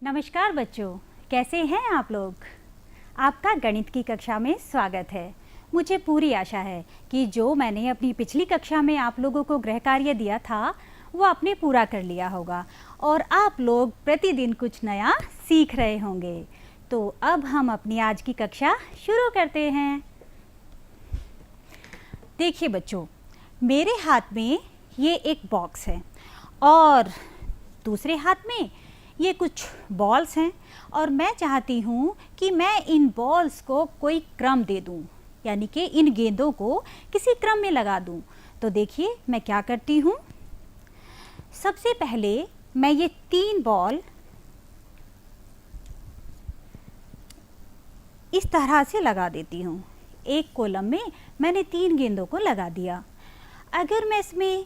नमस्कार बच्चों, कैसे हैं आप लोग। आपका गणित की कक्षा में स्वागत है। मुझे पूरी आशा है कि जो मैंने अपनी पिछली कक्षा में आप लोगों को गृह कार्य दिया था वो आपने पूरा कर लिया होगा और आप लोग प्रतिदिन कुछ नया सीख रहे होंगे। तो अब हम अपनी आज की कक्षा शुरू करते हैं। देखिए बच्चों, मेरे हाथ में ये एक बॉक्स है और दूसरे हाथ में ये कुछ बॉल्स हैं और मैं चाहती हूँ कि मैं इन बॉल्स को कोई क्रम दे दूँ, यानी कि इन गेंदों को किसी क्रम में लगा दूँ। तो देखिए मैं क्या करती हूँ। सबसे पहले मैं ये 3 बॉल इस तरह से लगा देती हूँ। एक कॉलम में मैंने 3 गेंदों को लगा दिया। अगर मैं इसमें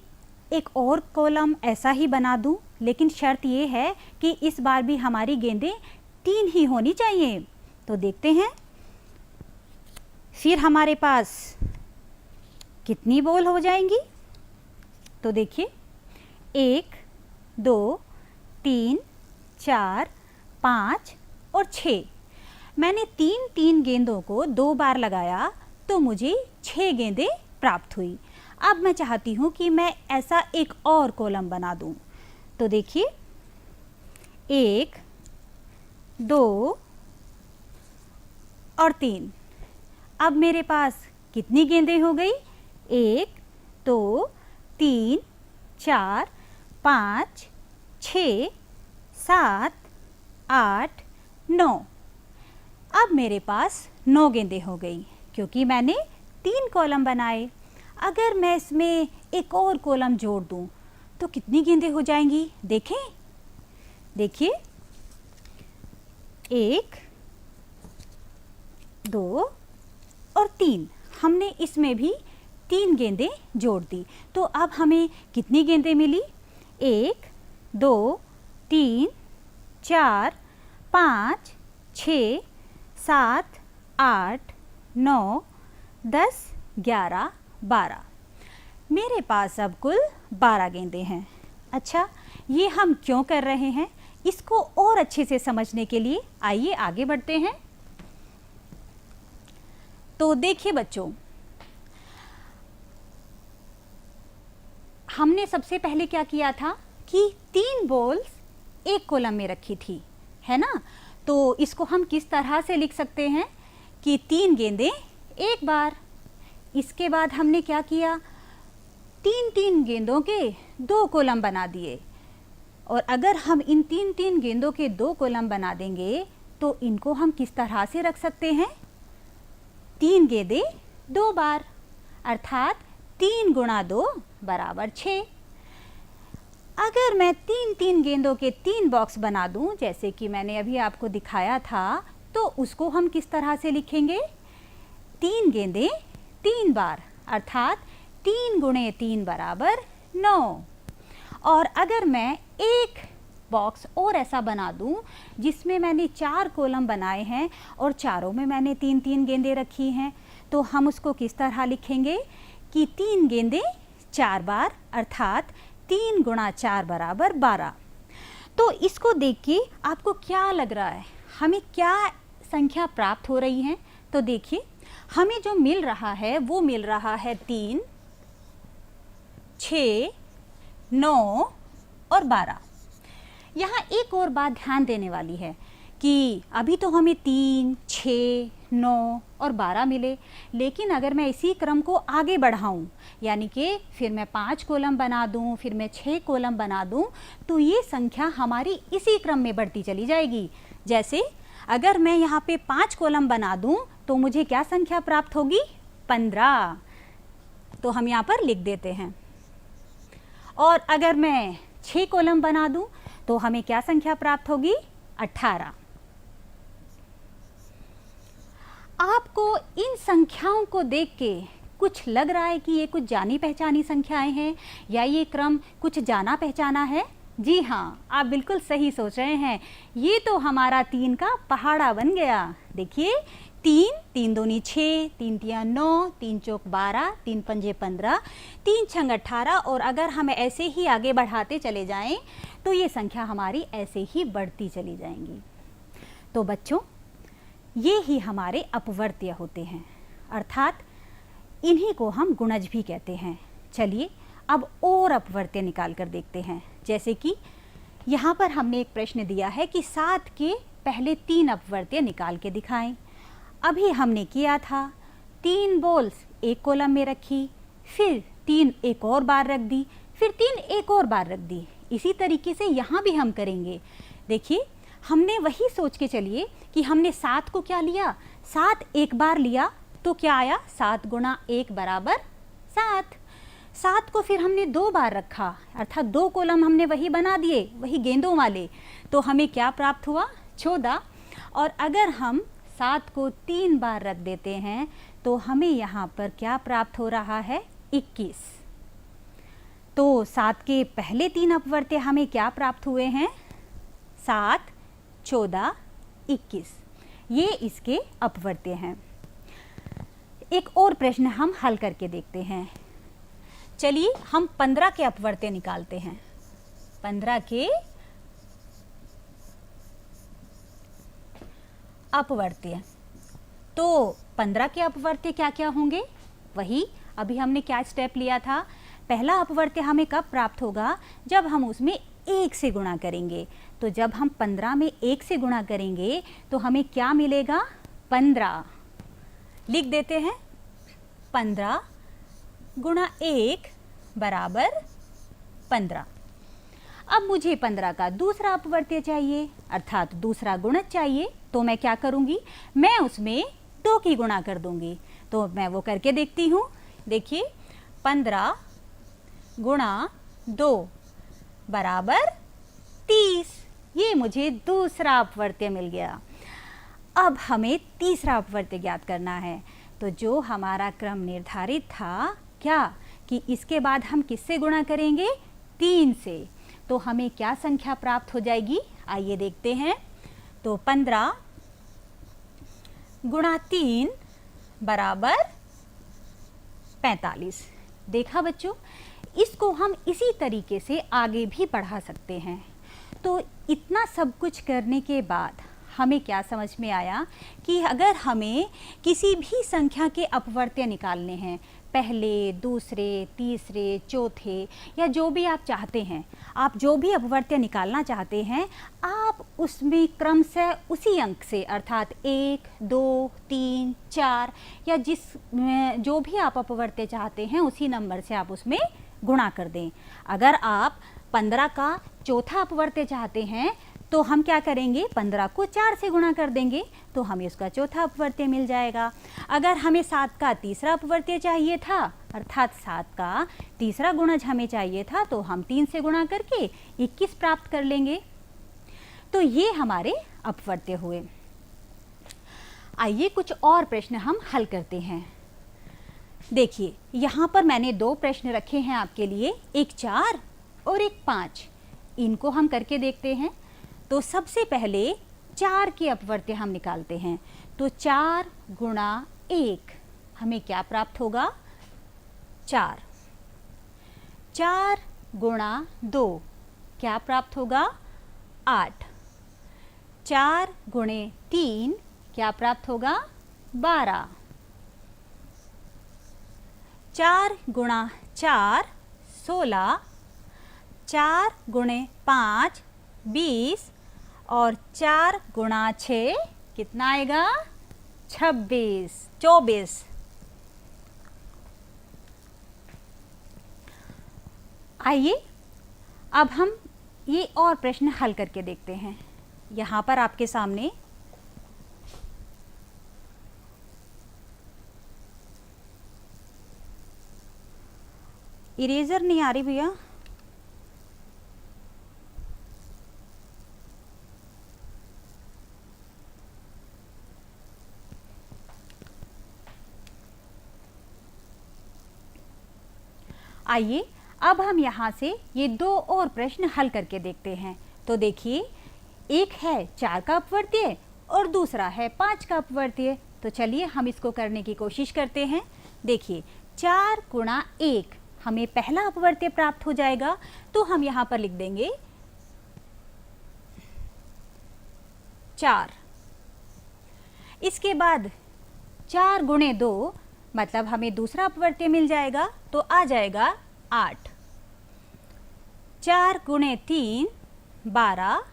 एक और कॉलम ऐसा ही बना दूं, लेकिन शर्त ये है कि इस बार भी हमारी गेंदें 3 ही होनी चाहिए। तो देखते हैं फिर हमारे पास कितनी बॉल हो जाएंगी। तो देखिए 1, 2, 3, 4, 5 और 6। मैंने 3 गेंदों को 2 बार लगाया तो मुझे 6 गेंदें प्राप्त हुई। अब मैं चाहती हूँ कि मैं ऐसा एक और कॉलम बना दूँ। तो देखिए 1, 2 और 3। अब मेरे पास कितनी गेंदें हो गई? 1, 2, 3, 4, 5, 6, 7, 8, 9। अब मेरे पास 9 गेंदें हो गई क्योंकि मैंने 3 कॉलम बनाए। अगर मैं इसमें एक और कॉलम जोड़ दूं तो कितनी गेंदें हो जाएंगी? देखें, देखिए 1, 2 और 3। हमने इसमें भी 3 गेंदें जोड़ दी। तो अब हमें कितनी गेंदें मिली? 1, 2, 3, 4, 5, 6, 7, 8, 9, 10, 11, 12। मेरे पास अब कुल 12 गेंदें हैं। अच्छा, ये हम क्यों कर रहे हैं? इसको और अच्छे से समझने के लिए आइए आगे बढ़ते हैं। तो देखिए बच्चों, हमने सबसे पहले क्या किया था कि 3 बॉल्स एक कॉलम में रखी थी, है ना। तो इसको हम किस तरह से लिख सकते हैं कि 3 गेंदें एक बार। इसके बाद हमने क्या किया, 3 गेंदों के 2 कॉलम बना दिए। और अगर हम इन 3 गेंदों के 2 कॉलम बना देंगे तो इनको हम किस तरह से रख सकते हैं? 3 गेंदें 2 बार, अर्थात 3 गुणा 2 बराबर 6। अगर मैं 3 गेंदों के 3 बॉक्स बना दूं, जैसे कि मैंने अभी आपको दिखाया था, तो उसको हम किस तरह से लिखेंगे? 3 गेंदें 3 बार, अर्थात 3 गुणे 3 बराबर 9। और अगर मैं एक बॉक्स और ऐसा बना दूं जिसमें मैंने 4 कॉलम बनाए हैं और चारों में मैंने 3 गेंदें रखी हैं, तो हम उसको किस तरह लिखेंगे कि 3 गेंदें 4 बार, अर्थात 3 गुणा 4 बराबर 12। तो इसको देख के आपको क्या लग रहा है, हमें क्या संख्या प्राप्त हो रही है? तो देखिए हमें जो मिल रहा है वो मिल रहा है 3, 6, 9 और 12। यहाँ एक और बात ध्यान देने वाली है कि अभी तो हमें 3, 6, 9 और 12 मिले, लेकिन अगर मैं इसी क्रम को आगे बढ़ाऊं, यानी कि फिर मैं 5 कॉलम बना दूं, फिर मैं 6 कॉलम बना दूं, तो ये संख्या हमारी इसी क्रम में बढ़ती चली जाएगी। जैसे अगर मैं यहाँ पे 5 कॉलम बना दूं तो मुझे क्या संख्या प्राप्त होगी? 15। तो हम यहाँ पर लिख देते हैं। और अगर मैं 6 कॉलम बना दूं तो हमें क्या संख्या प्राप्त होगी? 18। आपको इन संख्याओं को देख के कुछ लग रहा है कि ये कुछ जानी पहचानी संख्याएं हैं या ये क्रम कुछ जाना पहचाना है? जी हाँ, आप बिल्कुल सही सोच रहे हैं। ये तो हमारा 3 का पहाड़ा बन गया। देखिए तीन, तीन दूनी 6, तीन तिया 9, तीन चौक 12, तीन पंजे 15, तीन छंग 18 और अगर हम ऐसे ही आगे बढ़ाते चले जाएं तो ये संख्या हमारी ऐसे ही बढ़ती चली जाएंगी। तो बच्चों, ये ही हमारे अपवर्त्य होते हैं, अर्थात इन्हीं को हम गुणज भी कहते हैं। चलिए अब और अपवर्त्य निकाल कर देखते हैं। जैसे कि यहाँ पर हमने एक प्रश्न दिया है कि 7 के पहले 3 अपवर्त्य निकाल के दिखाएं। अभी हमने किया था 3 बॉल्स एक कॉलम में रखी, फिर 3 एक और बार रख दी, फिर 3 एक और बार रख दी। इसी तरीके से यहाँ भी हम करेंगे। देखिए, हमने वही सोच के चलिए कि हमने 7 को क्या लिया, 7 एक बार लिया तो क्या आया, 7 गुणा 1 बराबर 7। 7 को फिर हमने 2 बार रखा, अर्थात 2 कॉलम हमने वही बना दिए, वही गेंदों वाले, तो हमें क्या प्राप्त हुआ, 14। और अगर हम 7 को 3 बार रख देते हैं तो हमें यहाँ पर क्या प्राप्त हो रहा है, 21। तो 7 के पहले 3 अपवर्त्य हमें क्या प्राप्त हुए हैं, 7, 14, 21। ये इसके अपवर्त्य हैं। एक और प्रश्न हम हल करके देखते हैं। चलिए हम 15 के अपवर्त्य निकालते हैं। 15 के अपवर्त्य, तो 15 के अपवर्त्य क्या क्या होंगे, वही अभी हमने क्या स्टेप लिया था। पहला अपवर्त्य हमें कब प्राप्त होगा, जब हम उसमें 1 से गुणा करेंगे। तो जब हम 15 में 1 से गुणा करेंगे तो हमें क्या मिलेगा, 15। लिख देते हैं, 15 गुणा 1 बराबर 15। अब मुझे 15 का दूसरा अपवर्त्य चाहिए, अर्थात दूसरा गुणज चाहिए। तो मैं क्या करूंगी, मैं उसमें 2 की गुणा कर दूंगी। तो मैं वो करके देखती हूँ। देखिए, 15 गुणा 2 बराबर 30। ये मुझे दूसरा अपवर्त्य मिल गया। अब हमें तीसरा अपवर्त्य ज्ञात करना है। तो जो हमारा क्रम निर्धारित था, क्या कि इसके बाद हम किससे गुणा करेंगे, 3 से। तो हमें क्या संख्या प्राप्त हो जाएगी, आइए देखते हैं। तो 15 गुणा 3 बराबर 45। देखा बच्चों, इसको हम इसी तरीके से आगे भी बढ़ा सकते हैं। तो इतना सब कुछ करने के बाद हमें क्या समझ में आया कि अगर हमें किसी भी संख्या के अपवर्त्य निकालने हैं, पहले, दूसरे, तीसरे, चौथे या जो भी आप चाहते हैं, आप जो भी अपवर्त्य निकालना चाहते हैं, आप उसमें क्रम से उसी अंक से, अर्थात 1, 2, 3, 4 या जो भी आप अपवर्त्य चाहते हैं उसी नंबर से आप उसमें गुणा कर दें। अगर आप 15 का चौथा अपवर्त्य चाहते हैं तो हम क्या करेंगे, 15 को 4 से गुणा कर देंगे तो हमें उसका चौथा अपवर्त्य मिल जाएगा। अगर हमें 7 का तीसरा अपवर्त्य चाहिए था, अर्थात 7 का तीसरा गुणज हमें चाहिए था, तो हम 3 से गुणा करके 21 प्राप्त कर लेंगे। तो ये हमारे अपवर्त्य हुए। आइए कुछ और प्रश्न हम हल करते हैं। देखिए, यहाँ पर मैंने 2 प्रश्न रखे हैं आपके लिए, एक 4 और एक 5। इनको हम करके देखते हैं। तो सबसे पहले 4 के अपवर्त्य हम निकालते हैं। तो 4 गुणा 1 हमें क्या प्राप्त होगा, 4। 4 गुणा 2 क्या प्राप्त होगा, 8। 4 गुणे 3 क्या प्राप्त होगा, 12। 4 गुणा 4 16। 4 गुणे 5 20 और 4 गुणा 6 कितना आएगा, 24। आइए अब हम ये और प्रश्न हल करके देखते हैं। यहाँ पर आपके सामने इरेजर नहीं आ रही भैया, आइए अब हम यहाँ से ये 2 और प्रश्न हल करके देखते हैं। तो देखिए, एक है 4 का अपवर्त्य और दूसरा है 5 का अपवर्त्य। तो तो चलिए हम इसको करने की कोशिश करते हैं। देखिए 4 गुणा 1 हमें पहला अपवर्त्य प्राप्त हो जाएगा, तो हम यहाँ पर लिख देंगे 4। इसके बाद 4 गुणे 2 मतलब हमें दूसरा अपवर्त्य मिल जाएगा, तो आ जाएगा 8। 4 गुणे 3 12,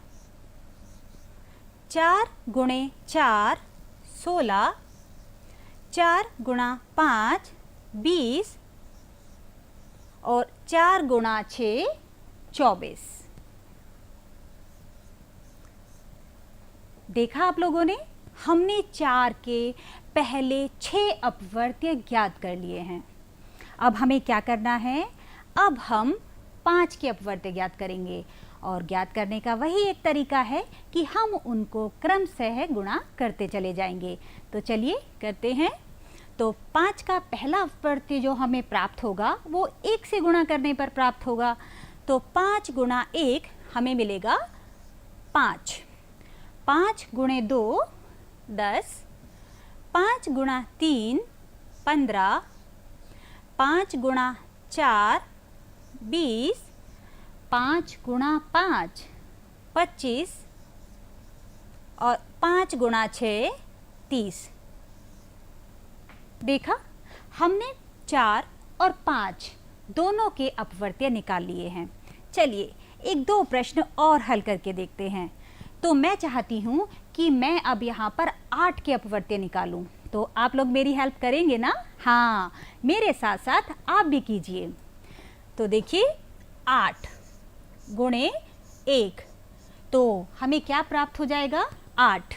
4 गुणे 4 16, 4 गुणा 5 20 और 4 गुणा 6 24। देखा आप लोगों ने, हमने 4 के पहले 6 अपवर्त्य ज्ञात कर लिए हैं। अब हमें क्या करना है, अब हम 5 के अपवर्त्य ज्ञात करेंगे, और ज्ञात करने का वही एक तरीका है कि हम उनको क्रमशः गुणा करते चले जाएंगे। तो चलिए करते हैं। तो 5 का पहला अपवर्त्य जो हमें प्राप्त होगा वो 1 से गुणा करने पर प्राप्त होगा। तो 5 गुणा 1 हमें मिलेगा 5। 5 गुणे 2 10, 5 गुणा 3 15, 5 गुणा 4 20, 5 गुणा 5 25 और 5 गुणा 6 30। देखा, हमने 4 और 5 दोनों के अपवर्त्य निकाल लिए हैं। चलिए 1-2 प्रश्न और हल करके देखते हैं। तो मैं चाहती हूँ कि मैं अब यहाँ पर 8 के अपवर्त्य निकालूं, तो आप लोग मेरी हेल्प करेंगे ना? हाँ, मेरे साथ साथ आप भी कीजिए। तो देखिए 8 गुणे 1, तो हमें क्या प्राप्त हो जाएगा? 8।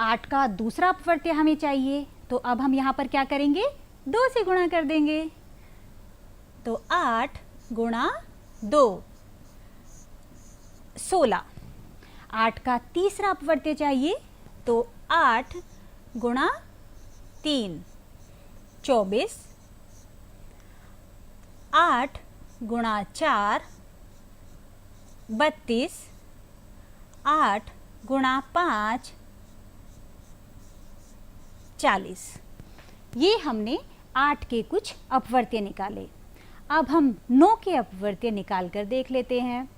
8 का दूसरा अपवर्त्य हमें चाहिए, तो अब हम यहाँ पर क्या करेंगे? 2 से गुणा कर देंगे। तो 8 गुणा 2 16। 8 का तीसरा अपवर्त्य चाहिए, तो 8 गुणा 3 24, 8 गुणा 4 32, 8 गुणा 5 40। ये हमने 8 के कुछ अपवर्त्य निकाले। अब हम 9 के अपवर्त्य निकाल कर देख लेते हैं।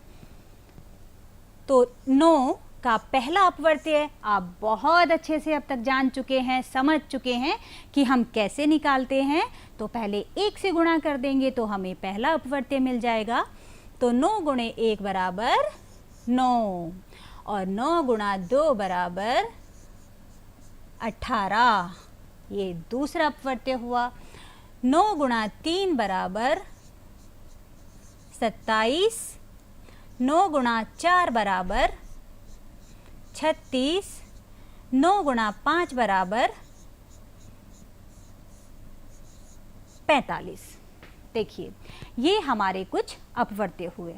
तो 9 का पहला अपवर्त्य आप बहुत अच्छे से अब तक जान चुके हैं, समझ चुके हैं कि हम कैसे निकालते हैं। तो पहले 1 से गुणा कर देंगे तो हमें पहला अपवर्त्य मिल जाएगा। तो 9 गुणे 1 बराबर 9 और 9 गुणा 2 बराबर 18। ये दूसरा अपवर्त्य हुआ। 9 गुणा 3 बराबर 27, 9 गुणा 4 बराबर 36, 9 गुणा 5 बराबर 45। देखिए ये हमारे कुछ अपवर्त्य हुए।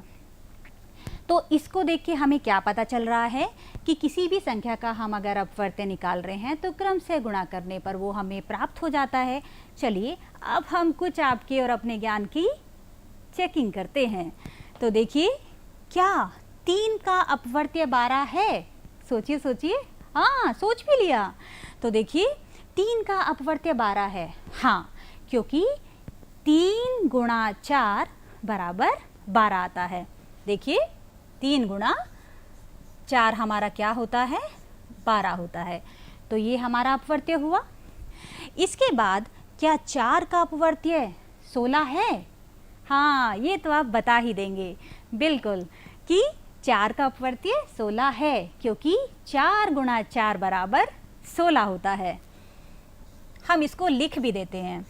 तो इसको देख के हमें क्या पता चल रहा है कि किसी भी संख्या का हम अगर अपवर्त्य निकाल रहे हैं तो क्रम से गुणा करने पर वो हमें प्राप्त हो जाता है। चलिए अब हम कुछ आपके और अपने ज्ञान की चेकिंग करते हैं। तो देखिए, क्या 3 का अपवर्त्य 12 है? सोचिए सोचिए। हाँ, सोच भी लिया। तो देखिए 3 का अपवर्त्य 12 है। हाँ, क्योंकि 3 गुणा 4 बराबर 12 आता है। देखिए 3 गुणा 4 हमारा क्या होता है? 12 होता है। तो ये हमारा अपवर्त्य हुआ। इसके बाद क्या 4 का अपवर्त्य 16 है? हाँ, ये तो आप बता ही देंगे बिल्कुल कि 4 का अपवर्त्य 16 है, क्योंकि 4 गुणा 4 बराबर 16 होता है। हम इसको लिख भी देते हैं।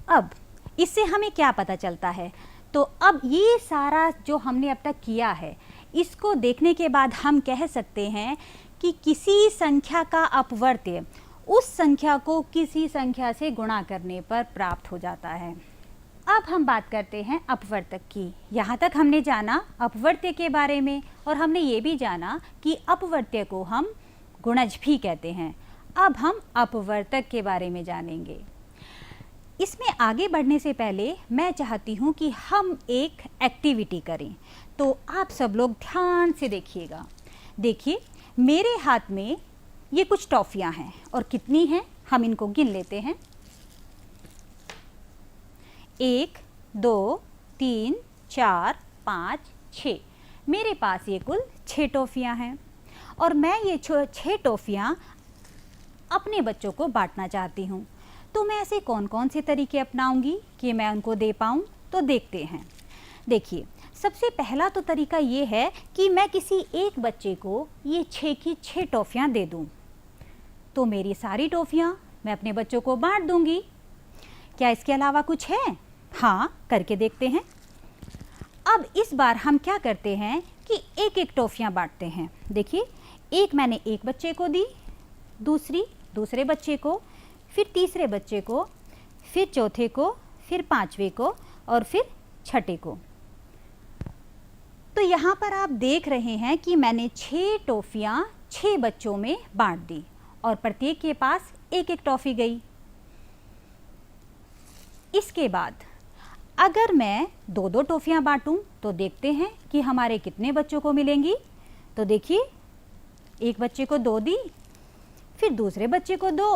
अब इससे हमें क्या पता चलता है? तो अब ये सारा जो हमने अब तक किया है, इसको देखने के बाद हम कह सकते हैं कि किसी संख्या का अपवर्त्य उस संख्या को किसी संख्या से गुणा करने पर प्राप्त हो जाता है। अब हम बात करते हैं अपवर्तक की। यहाँ तक हमने जाना अपवर्त्य के बारे में, और हमने ये भी जाना कि अपवर्त्य को हम गुणज भी कहते हैं। अब हम अपवर्तक के बारे में जानेंगे। इसमें आगे बढ़ने से पहले मैं चाहती हूँ कि हम एक एक्टिविटी करें। तो आप सब लोग ध्यान से देखिएगा। देखिए मेरे हाथ में ये कुछ टॉफ़ियाँ हैं और कितनी हैं हम इनको गिन लेते हैं। 1 2 3 4 5 6, मेरे पास ये कुल 6 टॉफ़ियाँ हैं और मैं ये 6 टॉफ़ियाँ अपने बच्चों को बांटना चाहती हूँ। तो मैं ऐसे कौन कौन से तरीके अपनाऊंगी कि मैं उनको दे पाऊँ, तो देखते हैं। देखिए सबसे पहला तो तरीका ये है कि मैं किसी एक बच्चे को ये 6 की 6 टॉफ़ियाँ दे दूँ, तो मेरी सारी टॉफ़ियाँ मैं अपने बच्चों को बांट दूँगी। क्या इसके अलावा कुछ है? हाँ, करके देखते हैं। अब इस बार हम क्या करते हैं कि एक एक टॉफ़ियाँ बांटते हैं। देखिए एक मैंने एक बच्चे को दी, दूसरे बच्चे को, फिर तीसरे बच्चे को, फिर चौथे को, फिर पांचवे को और फिर छठे को। तो यहाँ पर आप देख रहे हैं कि मैंने 6 टॉफ़ियाँ 6 बच्चों में बांट दी और प्रत्येक के पास एक एक टॉफ़ी गई। इसके बाद अगर मैं 2-2 टॉफ़ियाँ बांटूं तो देखते हैं कि हमारे कितने बच्चों को मिलेंगी। तो देखिए एक बच्चे को 2 दी, फिर दूसरे बच्चे को 2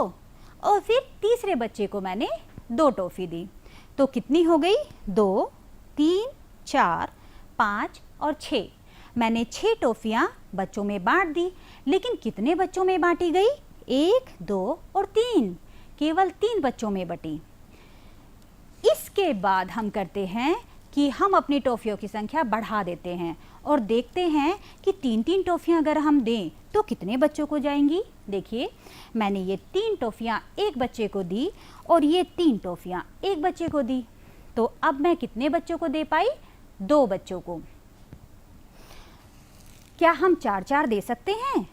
और फिर तीसरे बच्चे को मैंने 2 टॉफ़ी दी। तो कितनी हो गई? 2 3 4 5 और 6। मैंने 6 टॉफ़ियाँ बच्चों में बांट दी, लेकिन कितने बच्चों में बांटी गई? 1 2 और 3, केवल 3 बच्चों में बटी। इसके बाद हम करते हैं कि हम अपनी टॉफ़ियों की संख्या बढ़ा देते हैं और देखते हैं कि 3-3 टॉफ़ियाँ अगर हम दें तो कितने बच्चों को जाएंगी। देखिए मैंने ये 3 टॉफ़ियाँ एक बच्चे को दी और ये 3 टॉफ़ियाँ एक बच्चे को दी, तो अब मैं कितने बच्चों को दे पाई? 2 बच्चों को। क्या हम 4-4 दे सकते हैं?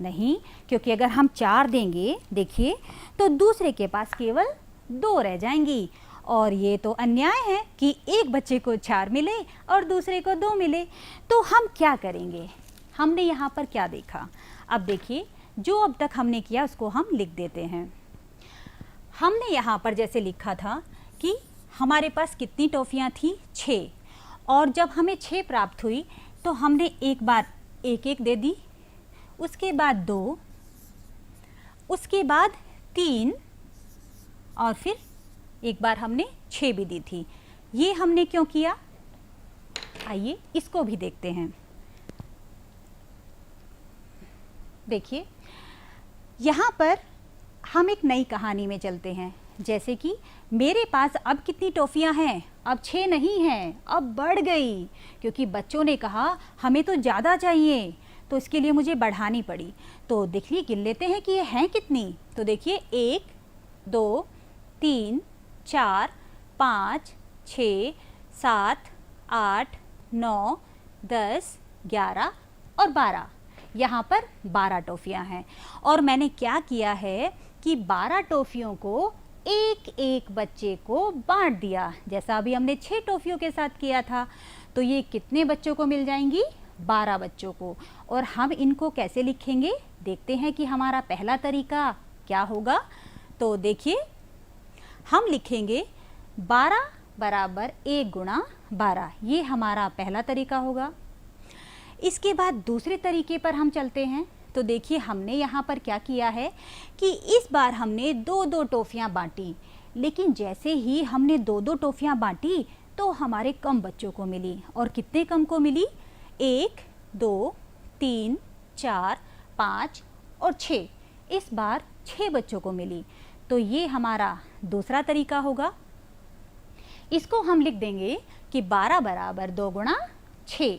नहीं, क्योंकि अगर हम 4 देंगे देखिए तो दूसरे के पास केवल 2 रह जाएंगी और ये तो अन्याय है कि एक बच्चे को 4 मिले और दूसरे को 2 मिले। तो हम क्या करेंगे? हमने यहाँ पर क्या देखा? अब देखिए जो अब तक हमने किया उसको हम लिख देते हैं। हमने यहाँ पर जैसे लिखा था कि हमारे पास कितनी टॉफ़ियाँ थी? 6, और जब हमें 6 प्राप्त हुई तो हमने एक बार एक एक दे दी, उसके बाद 2, उसके बाद 3 और फिर एक बार हमने 6 भी दी थी। ये हमने क्यों किया? आइए इसको भी देखते हैं। देखिए यहाँ पर हम एक नई कहानी में चलते हैं। जैसे कि मेरे पास अब कितनी टॉफ़ियाँ हैं? अब 6 नहीं हैं, अब बढ़ गई, क्योंकि बच्चों ने कहा हमें तो ज़्यादा चाहिए, तो इसके लिए मुझे बढ़ानी पड़ी। तो देखिए गिन लेते हैं कि ये हैं कितनी। तो देखिए 1 2 3 4 5 6 7 8 9 10 11 और 12। यहाँ पर 12 टॉफ़ियाँ हैं और मैंने क्या किया है कि 12 टॉफ़ियों को एक एक बच्चे को बांट दिया, जैसा अभी हमने 6 टॉफ़ियों के साथ किया था। तो ये कितने बच्चों को मिल जाएंगी? 12 बच्चों को। और हम इनको कैसे लिखेंगे? देखते हैं कि हमारा पहला तरीका क्या होगा। तो देखिए हम लिखेंगे 12 बराबर 1 गुणा 12, ये हमारा पहला तरीका होगा। इसके बाद दूसरे तरीके पर हम चलते हैं। तो देखिए हमने यहाँ पर क्या किया है कि इस बार हमने 2-2 टॉफ़ियाँ बांटी, लेकिन जैसे ही हमने 2-2 टॉफ़ियाँ बांटी तो हमारे कम बच्चों को मिली। और कितने कम को मिली? 1 2 3 4 5 और 6। इस बार 6 बच्चों को मिली। तो ये हमारा दूसरा तरीका होगा। इसको हम लिख देंगे कि 12 बराबर 2 गुणा 6।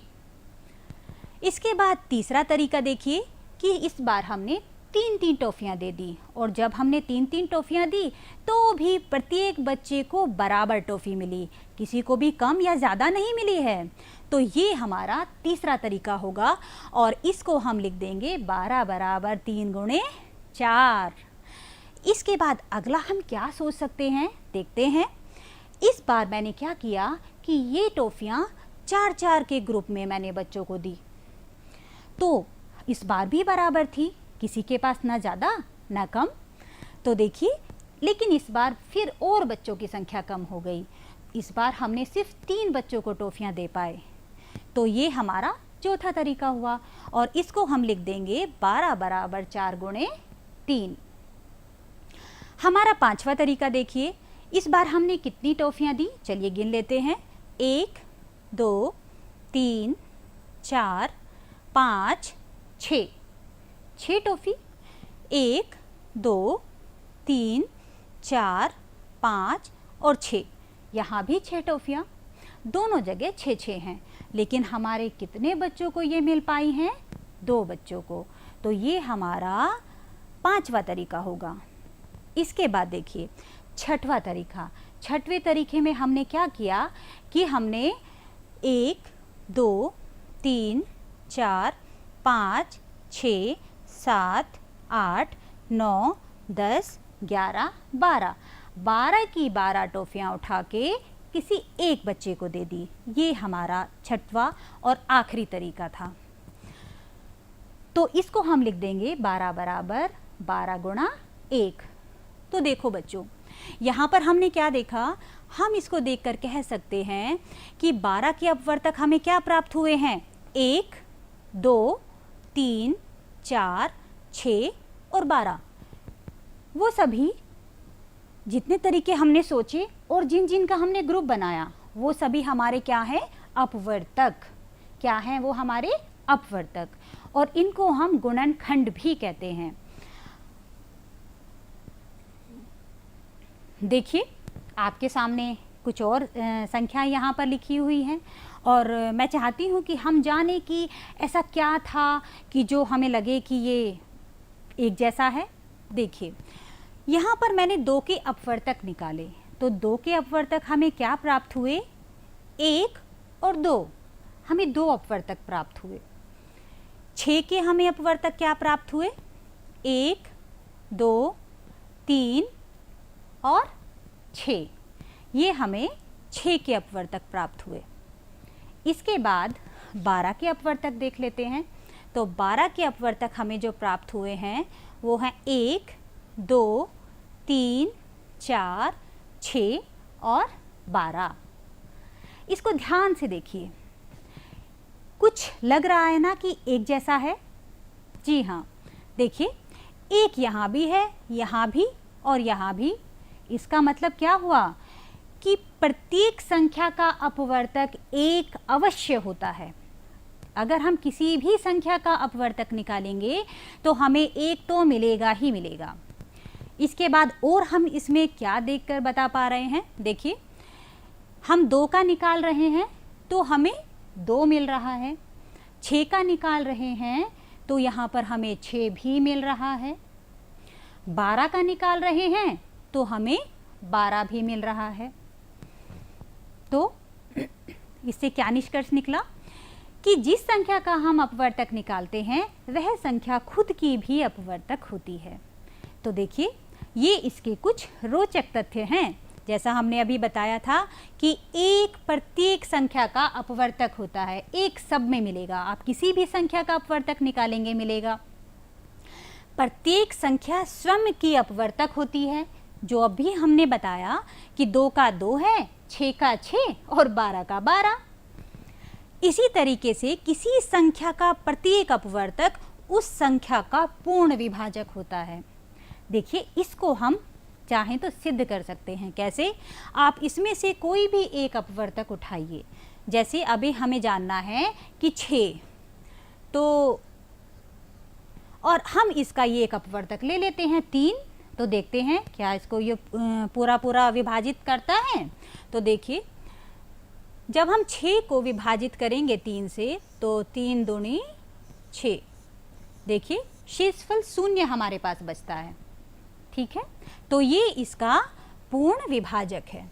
इसके बाद तीसरा तरीका देखिए कि इस बार हमने 3-3 टॉफ़ियाँ दे दी, और जब हमने 3-3 टॉफ़ियाँ दी तो भी प्रत्येक बच्चे को बराबर टॉफ़ी मिली, किसी को भी कम या ज़्यादा नहीं मिली है। तो ये हमारा तीसरा तरीका होगा और इसको हम लिख देंगे 12 बराबर 3 गुणे 4। इसके बाद अगला हम क्या सोच सकते हैं, देखते हैं। इस बार मैंने क्या किया कि ये टॉफ़ियाँ 4-4 के ग्रुप में मैंने बच्चों को दी, तो इस बार भी बराबर थी, किसी के पास ना ज़्यादा ना कम। तो देखिए लेकिन इस बार फिर और बच्चों की संख्या कम हो गई। इस बार हमने सिर्फ 3 बच्चों को टॉफ़ियाँ दे पाए। तो ये हमारा चौथा तरीका हुआ और इसको हम लिख देंगे 12 बराबर 4 गुणे 3। हमारा पांचवा तरीका देखिए, इस बार हमने कितनी टॉफियाँ दी, चलिए गिन लेते हैं। 1 2 3 4 5 6, 6 टॉफी। 1 2 3 4 5 और 6, यहाँ भी 6 टॉफियाँ, दोनों जगह 6-6 हैं। लेकिन हमारे कितने बच्चों को ये मिल पाई हैं? 2 बच्चों को। तो ये हमारा पांचवा तरीका होगा। इसके बाद देखिए छठवां तरीका। छठवें तरीके में हमने क्या किया कि हमने 1 2 3 4 5 6 7 8 9 10 11 12, 12 की 12 टॉफियाँ उठा के किसी एक बच्चे को दे दी। ये हमारा छठवां और आखिरी तरीका था। तो इसको हम लिख देंगे 12 बराबर 12 गुणा 1। तो देखो बच्चों, यहाँ पर हमने क्या देखा, हम इसको देखकर कह सकते हैं कि 12 के अपवर्तक हमें क्या प्राप्त हुए हैं? 1 2 3 4 6 और 12। वो सभी जितने तरीके हमने सोचे और जिन जिन का हमने ग्रुप बनाया, वो सभी हमारे क्या हैं? अपवर्तक। क्या हैं वो? हमारे अपवर्तक। और इनको हम गुणनखंड भी कहते हैं। देखिए आपके सामने कुछ और संख्याएं यहाँ पर लिखी हुई हैं और मैं चाहती हूँ कि हम जाने कि ऐसा क्या था कि जो हमें लगे कि ये एक जैसा है। देखिए यहाँ पर मैंने 2 के अपवर्तक निकाले, तो 2 के अपवर्तक हमें क्या प्राप्त हुए? 1 और 2, हमें 2 अपवर्तक प्राप्त हुए। 6 के हमें अपवर्तक क्या प्राप्त हुए? 1 2 3 और 6, ये हमें 6 के अपवर्तक प्राप्त हुए। इसके बाद 12 के अपवर्तक देख लेते हैं। तो 12 के अपवर्तक हमें जो प्राप्त हुए हैं वो हैं 1 2 3 4 6 और 12। इसको ध्यान से देखिए, कुछ लग रहा है ना कि एक जैसा है? जी हाँ, देखिए एक यहाँ भी है, यहाँ भी और यहाँ भी। इसका मतलब क्या हुआ कि प्रत्येक संख्या का अपवर्तक 1 अवश्य होता है। अगर हम किसी भी संख्या का अपवर्तक निकालेंगे तो हमें 1 तो मिलेगा ही मिलेगा। इसके बाद और हम इसमें क्या देखकर बता पा रहे हैं? देखिए हम 2 का निकाल रहे हैं तो हमें 2 मिल रहा है। 6 का निकाल रहे हैं तो यहाँ पर हमें 6 भी मिल रहा है। 12 का निकाल रहे हैं तो हमें 12 भी मिल रहा है। तो इससे क्या निष्कर्ष निकला कि जिस संख्या का हम अपवर्तक निकालते हैं वह संख्या खुद की भी अपवर्तक होती है। तो देखिए ये इसके कुछ रोचक तथ्य हैं। जैसा हमने अभी बताया था कि एक प्रत्येक संख्या का अपवर्तक होता है, एक सब में मिलेगा। आप किसी भी संख्या का अपवर्तक निकालेंगे मिलेगा। प्रत्येक संख्या स्वयं की अपवर्तक होती है, जो अभी हमने बताया कि 2 का 2 है, 6 का 6 और 12 का 12। इसी तरीके से किसी संख्या का प्रत्येक अपवर्तक उस संख्या का पूर्ण विभाजक होता है। देखिए इसको हम चाहें तो सिद्ध कर सकते हैं। कैसे? आप इसमें से कोई भी एक अपवर्तक उठाइए। जैसे अभी हमें जानना है कि 6, तो और हम इसका ये एक अपवर्तक ले लेते हैं 3। तो देखते हैं क्या इसको ये पूरा पूरा विभाजित करता है। तो देखिए जब हम 6 को विभाजित करेंगे 3 से तो 3 दूनी 6। देखिए शेषफल 0 हमारे पास बचता है। ठीक है, तो ये इसका पूर्ण विभाजक है।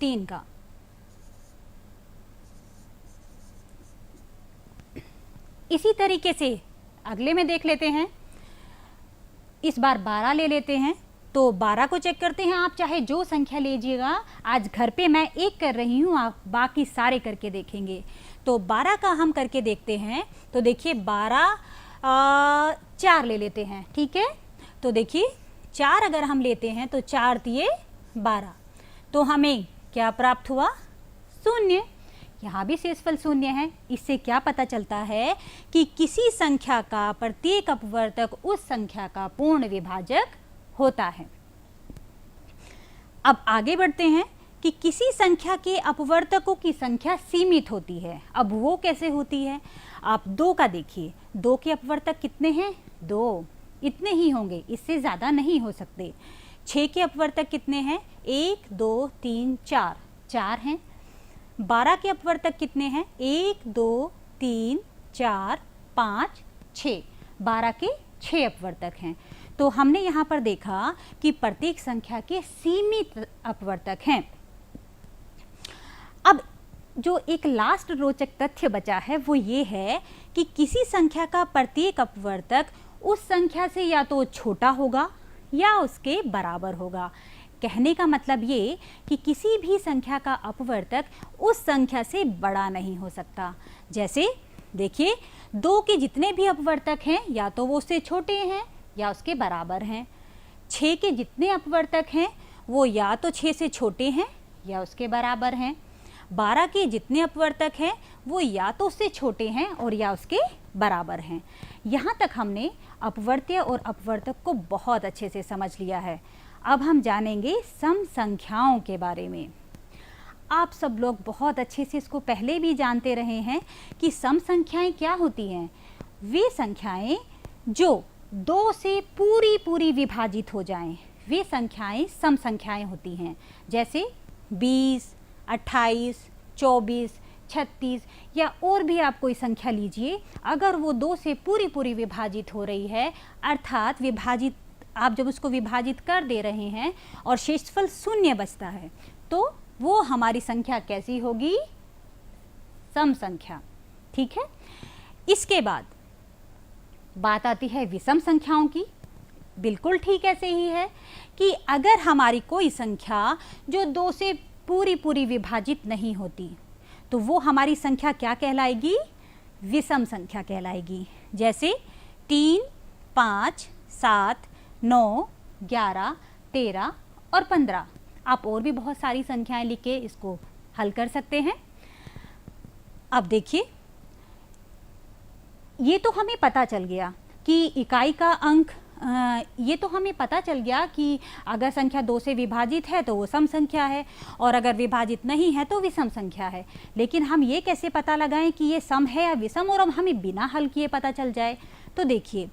तीन का इसी तरीके से अगले में देख लेते हैं। इस बार 12 ले लेते हैं तो 12 को चेक करते हैं। आप चाहे जो संख्या लीजिएगा, आज घर पे मैं एक कर रही हूँ, आप बाकी सारे करके देखेंगे। तो 12 का हम करके देखते हैं। तो देखिए 12 4 ले लेते हैं, ठीक है। तो देखिए 4 अगर हम लेते हैं तो 4 दिए 12, तो हमें क्या प्राप्त हुआ? शून्य। यहाँ भी शेषफल शून्य है। इससे क्या पता चलता है कि किसी संख्या का प्रत्येक अपवर्तक उस संख्या का पूर्ण विभाजक होता है। अब आगे बढ़ते हैं कि किसी संख्या के अपवर्तकों की संख्या सीमित होती है। अब वो कैसे होती है? आप 2 का देखिए, 2 के अपवर्तक कितने हैं? 2, इतने ही होंगे, इससे ज़्यादा नहीं हो सकते। 6 के अपवर्तक कितने हैं? 1 2 3 4, 4 हैं। 12 के अपवर्तक कितने हैं? 1 2 3 4 5 6, 12 के 6 अपवर्तक हैं। तो हमने यहाँ पर देखा कि प्रत्येक संख्या के सीमित अपवर्तक हैं। अब जो एक लास्ट रोचक तथ्य बचा है वो ये है कि किसी संख्या का प्रत्येक अपवर्तक उस संख्या से या तो छोटा होगा या उसके बराबर होगा। कहने का मतलब ये कि किसी भी संख्या का अपवर्तक उस संख्या से बड़ा नहीं हो सकता। जैसे देखिए 2 के जितने भी अपवर्तक हैं या तो वो उससे छोटे हैं या उसके बराबर हैं। 6 के जितने अपवर्तक हैं वो या तो 6 से छोटे हैं या उसके बराबर हैं। 12 के जितने अपवर्तक हैं वो या तो उससे छोटे हैं और या उसके बराबर हैं। यहाँ तक हमने अपवर्त्य और अपवर्तक को बहुत अच्छे से समझ लिया है। अब हम जानेंगे सम संख्याओं के बारे में। आप सब लोग बहुत अच्छे से इसको पहले भी जानते रहे हैं कि सम संख्याएं क्या होती हैं। वे संख्याएं जो 2 से पूरी विभाजित हो जाएं, वे संख्याएं सम संख्याएं होती हैं। जैसे 20, 28, 24, 36 या और भी आप कोई संख्या लीजिए, अगर वो 2 से पूरी विभाजित हो रही है, अर्थात विभाजित, आप जब उसको विभाजित कर दे रहे हैं और शेषफल शून्य बचता है, तो वो हमारी संख्या कैसी होगी? सम संख्या। ठीक है। इसके बाद बात आती है विषम संख्याओं की। बिल्कुल ठीक ऐसे ही है कि अगर हमारी कोई संख्या जो 2 से पूरी विभाजित नहीं होती, तो वो हमारी संख्या क्या कहलाएगी? विषम संख्या कहलाएगी। जैसे 3, 5, 7, 9, 11, 13 और 15। आप और भी बहुत सारी संख्याएं लिख के इसको हल कर सकते हैं। अब देखिए, ये तो हमें पता चल गया कि इकाई का अंक, ये तो हमें पता चल गया कि अगर संख्या 2 से विभाजित है तो वो सम संख्या है और अगर विभाजित नहीं है तो विषम संख्या है। लेकिन हम ये कैसे पता लगाएं कि ये सम है या विषम, और हमें बिना हल किए पता चल जाए? तो देखिए,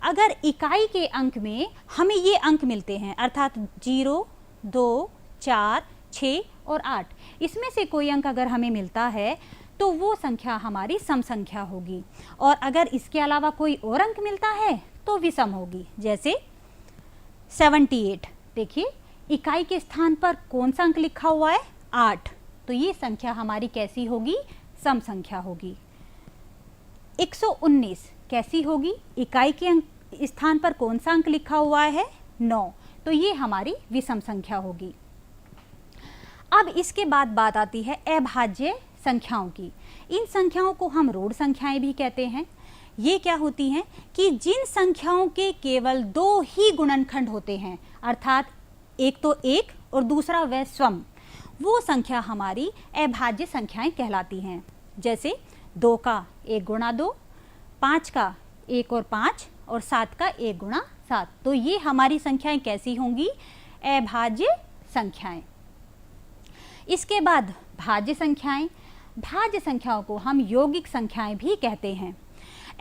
अगर इकाई के अंक में हमें ये अंक मिलते हैं, अर्थात 0, 2, 4, 6 और 8, इसमें से कोई अंक अगर हमें मिलता है तो वो संख्या हमारी सम संख्या होगी। और अगर इसके अलावा कोई और अंक मिलता है तो विषम होगी। जैसे 78, देखिए इकाई के स्थान पर कौन सा अंक लिखा हुआ है? 8, तो ये संख्या हमारी कैसी होगी? सम संख्या होगी। 119 कैसी होगी? इकाई के स्थान पर कौन सा अंक लिखा हुआ है? 9, तो ये हमारी विषम संख्या होगी। अब इसके बाद बात आती है अभाज्य संख्याओं की। इन संख्याओं को हम ऋण संख्याएं भी कहते हैं। ये क्या होती हैं कि जिन संख्याओं के केवल 2 ही गुणनखंड होते हैं, अर्थात एक तो 1 और दूसरा वह स्वयं, वो संख्या हमारी अभाज्य संख्याएं कहलाती हैं। जैसे 2 का 1 गुणा 2, 5 का 1 और 5 और 7 का 1 गुणा 7, तो ये हमारी संख्याएं कैसी होंगी? अभाज्य संख्याएं। इसके बाद भाज्य संख्याएं। भाज्य संख्याओं को हम यौगिक संख्याएं भी कहते हैं।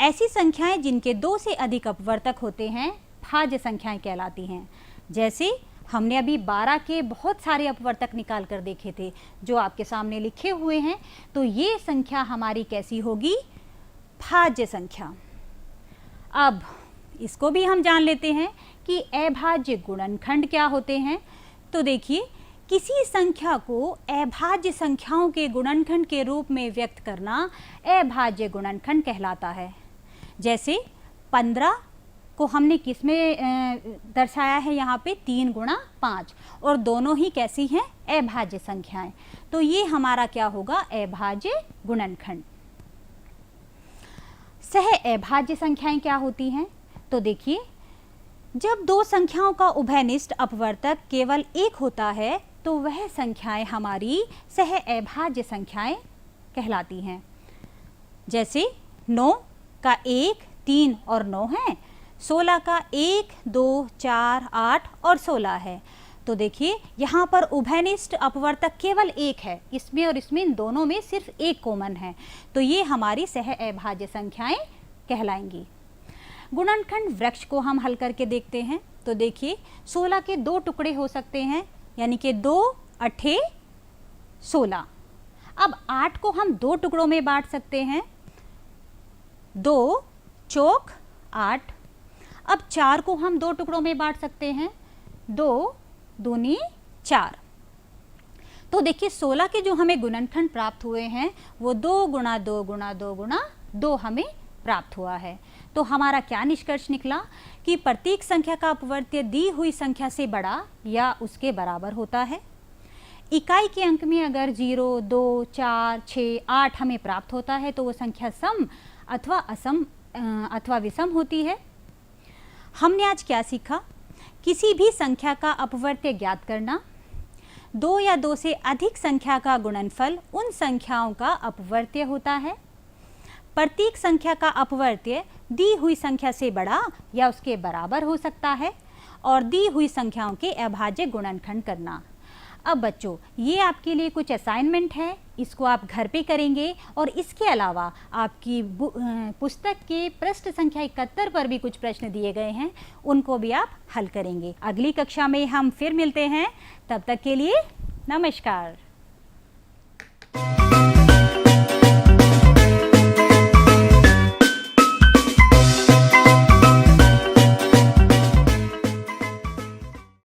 ऐसी संख्याएं जिनके 2 से अधिक अपवर्तक होते हैं भाज्य संख्याएं कहलाती हैं। जैसे हमने अभी 12 के बहुत सारे अपवर्तक निकाल कर देखे थे जो आपके सामने लिखे हुए हैं, तो ये संख्या हमारी कैसी होगी? भाज्य संख्या। अब इसको भी हम जान लेते हैं कि अभाज्य गुणनखंड क्या होते हैं। तो देखिए, किसी संख्या को अभाज्य संख्याओं के गुणनखंड के रूप में व्यक्त करना अभाज्य गुणनखंड कहलाता है। जैसे 15 को हमने किस में दर्शाया है यहाँ पे 3 गुणा 5, और दोनों ही कैसी हैं, अभाज्य संख्याएं। तो ये हमारा क्या होगा, अभाज्य गुणनखंड। सह अभाज्य संख्याएं क्या होती हैं, तो देखिए जब दो संख्याओं का उभयनिष्ठ अपवर्तक केवल एक होता है तो वह संख्याएं हमारी सह अभाज्य संख्याएं कहलाती हैं। जैसे 9 का 1, 3 और 9 है, 16 का 1, 2, 4, 8 और 16 है। तो देखिए यहाँ पर उभयनिष्ठ अपवर्तक केवल एक है, इसमें और इसमें, इन दोनों में सिर्फ एक कॉमन है, तो ये हमारी सह अभाज्य संख्याएं कहलाएंगी। गुणनखंड वृक्ष को हम हल करके देखते हैं। तो देखिए 16 के 2 टुकड़े हो सकते हैं, यानी कि 2 अठे 16। अब 8 को हम 2 टुकड़ों में बांट सकते हैं, 2 चौक 8। अब 4 को हम 2 टुकड़ों में बांट सकते हैं, 2 दूनी 4। तो देखिए 16 के जो हमें गुणनखंड प्राप्त हुए हैं वो 2 गुणा 2 गुणा 2 गुणा 2 हमें प्राप्त हुआ है। तो हमारा क्या निष्कर्ष निकला कि प्रत्येक संख्या का अपवर्त्य दी हुई संख्या से बड़ा या उसके बराबर होता है। इकाई के अंक में अगर 0, 2, 4, 6, 8 हमें प्राप्त होता है तो वो संख्या सम अथवा असम अथवा विषम होती है। हमने आज क्या सीखा, किसी भी संख्या का अपवर्त्य ज्ञात करना, 2 या 2 से अधिक संख्या का गुणनफल उन संख्याओं का अपवर्त्य होता है। प्रत्येक संख्या का अपवर्त्य दी हुई संख्या से बड़ा या उसके बराबर हो सकता है, और दी हुई संख्याओं के अभाज्य गुणनखंड करना। अब बच्चों ये आपके लिए कुछ असाइनमेंट है, इसको आप घर पे करेंगे, और इसके अलावा आपकी पुस्तक के पृष्ठ संख्या 71 पर भी कुछ प्रश्न दिए गए हैं, उनको भी आप हल करेंगे। अगली कक्षा में हम फिर मिलते हैं, तब तक के लिए नमस्कार।